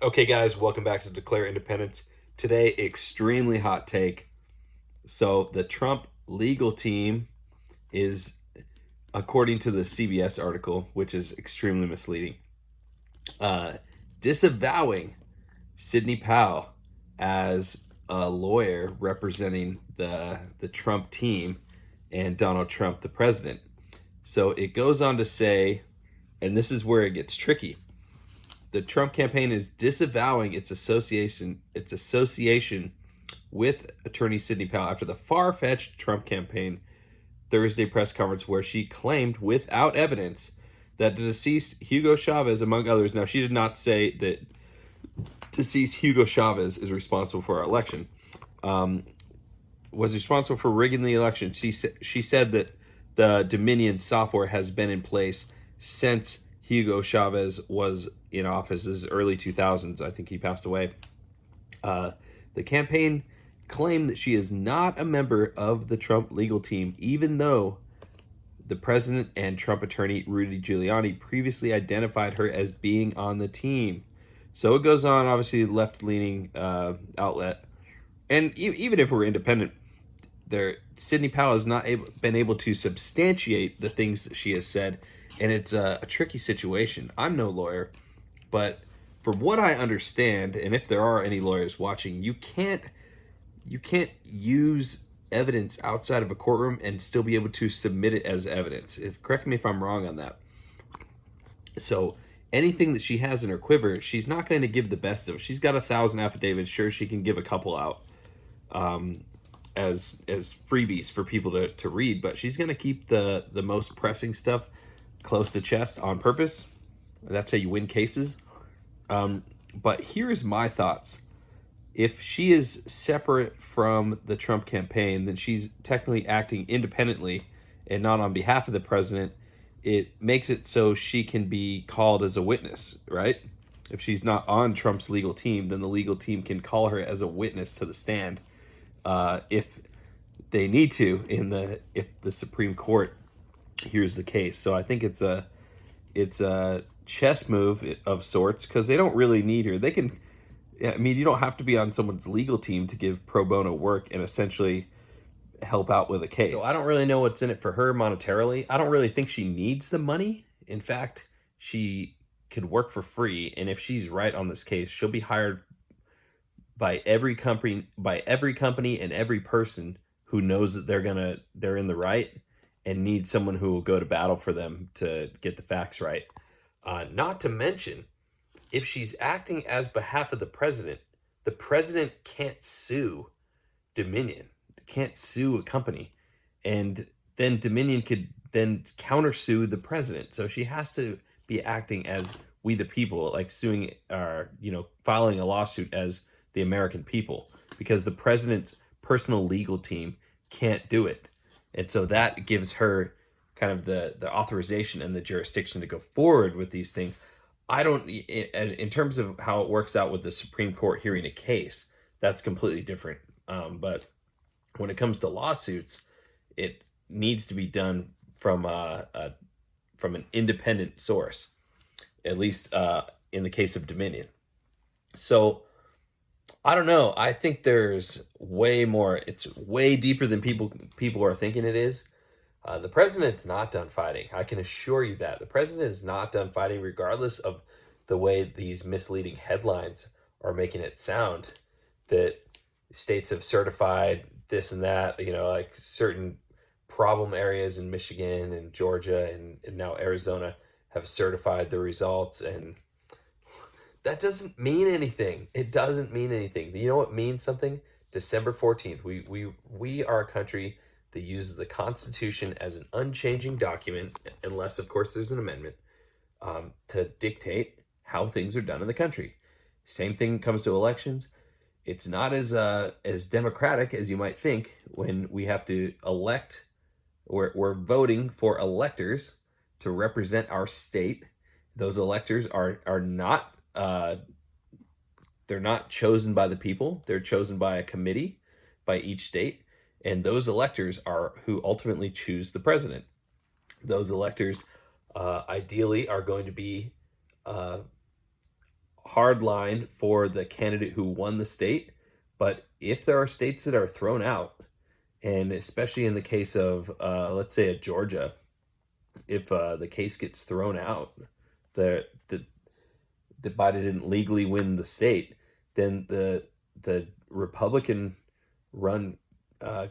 Okay, guys, welcome back to Declare Independence. Today, extremely hot take. So, the Trump legal team is, according to the CBS article, which is extremely misleading, uh, disavowing Sidney Powell as a lawyer representing the Trump team and Donald Trump, the president. So, it goes on to say, and this is where it gets tricky. The Trump campaign is disavowing its association with attorney Sidney Powell after the far-fetched Trump campaign Thursday press conference where she claimed without evidence that the deceased Hugo Chavez, among others, now she did not say that deceased Hugo Chavez is responsible for our election, was responsible for rigging the election. She said that the Dominion software has been in place since Hugo Chavez was in office. This is early 2000s. I think he passed away. The campaign claimed that she is not a member of the Trump legal team, even though the president and Trump attorney Rudy Giuliani previously identified her as being on the team. So it goes on, obviously, left-leaning outlet. And even if we're independent, Sidney Powell has not been able to substantiate the things that she has said, and it's a tricky situation. I'm no lawyer, but from what I understand, and if there are any lawyers watching, you can't use evidence outside of a courtroom and still be able to submit it as evidence. Correct me if I'm wrong on that. So anything that she has in her quiver, she's not going to give the best of. She's got 1,000 affidavits. Sure, she can give a couple out as freebies for people to read, but she's going to keep the most pressing stuff close to chest on purpose. That's how you win cases. But here's my thoughts. If she is separate from the Trump campaign, then she's technically acting independently and not on behalf of the president. It makes it so she can be called as a witness, right? If she's not on Trump's legal team, then the legal team can call her as a witness to the stand if they need to if the Supreme Court hears the case. So I think it's a chess move of sorts because they don't really need her. They can, I mean, you don't have to be on someone's legal team to give pro bono work and essentially help out with a case. So I don't really know what's in it for her monetarily. I don't really think she needs the money. In fact, she could work for free, and if she's right on this case, she'll be hired by every company and every person who knows that they're in the right and need someone who will go to battle for them to get the facts right. Not to mention, if she's acting as behalf of the president can't sue Dominion, can't sue a company, and then Dominion could then countersue the president. So she has to be acting as we the people, like suing or filing a lawsuit as the American people, because the president's personal legal team can't do it. And so that gives her kind of the authorization and the jurisdiction to go forward with these things. I don't, in terms of how it works out with the Supreme Court hearing a case, that's completely different. But when it comes to lawsuits, it needs to be done from an independent source, at least in the case of Dominion. So I don't know. I think there's way more. It's way deeper than people are thinking it is. The president's not done fighting. I can assure you that. The president is not done fighting, regardless of the way these misleading headlines are making it sound, that states have certified this and that, like certain problem areas in Michigan and Georgia and now Arizona have certified the results, and that doesn't mean anything. It doesn't mean anything. You know what means something? December 14th. We are a country that uses the Constitution as an unchanging document, unless, of course, there's an amendment, to dictate how things are done in the country. Same thing comes to elections. It's not as democratic as you might think when we have to elect. We're voting for electors to represent our state. Those electors are not they're not chosen by the people. They're chosen by a committee by each state. And those electors are who ultimately choose the president. Those electors ideally are going to be hard line for the candidate who won the state. But if there are states that are thrown out, and especially in the case of, let's say, Georgia, if the case gets thrown out, the Biden didn't legally win the state, then the Republican run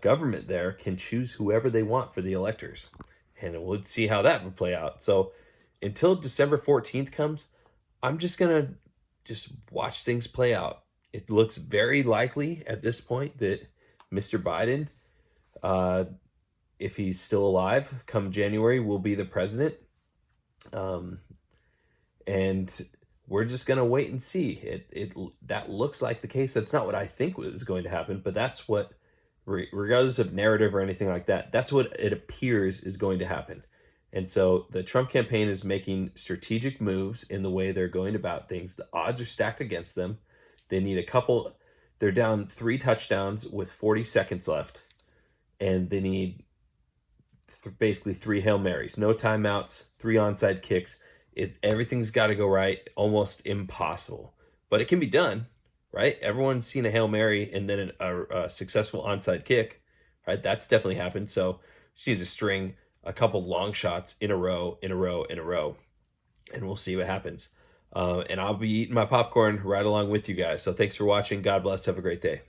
government there can choose whoever they want for the electors, and we'll see how that would play out. So until December 14th comes, I'm just gonna just watch things play out. It looks very likely at this point that Mr. Biden, uh, if he's still alive, come January, will be the president. Um, and we're just gonna wait and see. That looks like the case. That's not what I think was going to happen, but that's what, regardless of narrative or anything like that, that's what it appears is going to happen. And so the Trump campaign is making strategic moves in the way they're going about things. The odds are stacked against them. They need a couple. They're down 3 touchdowns with 40 seconds left, and they need basically 3 Hail Marys, no timeouts, 3 onside kicks. Everything's got to go right. Almost impossible, but it can be done, right? Everyone's seen a Hail Mary and then a successful onside kick, right? That's definitely happened. So just need to string a couple long shots in a row, in a row, in a row, and we'll see what happens. And I'll be eating my popcorn right along with you guys. So thanks for watching. God bless. Have a great day.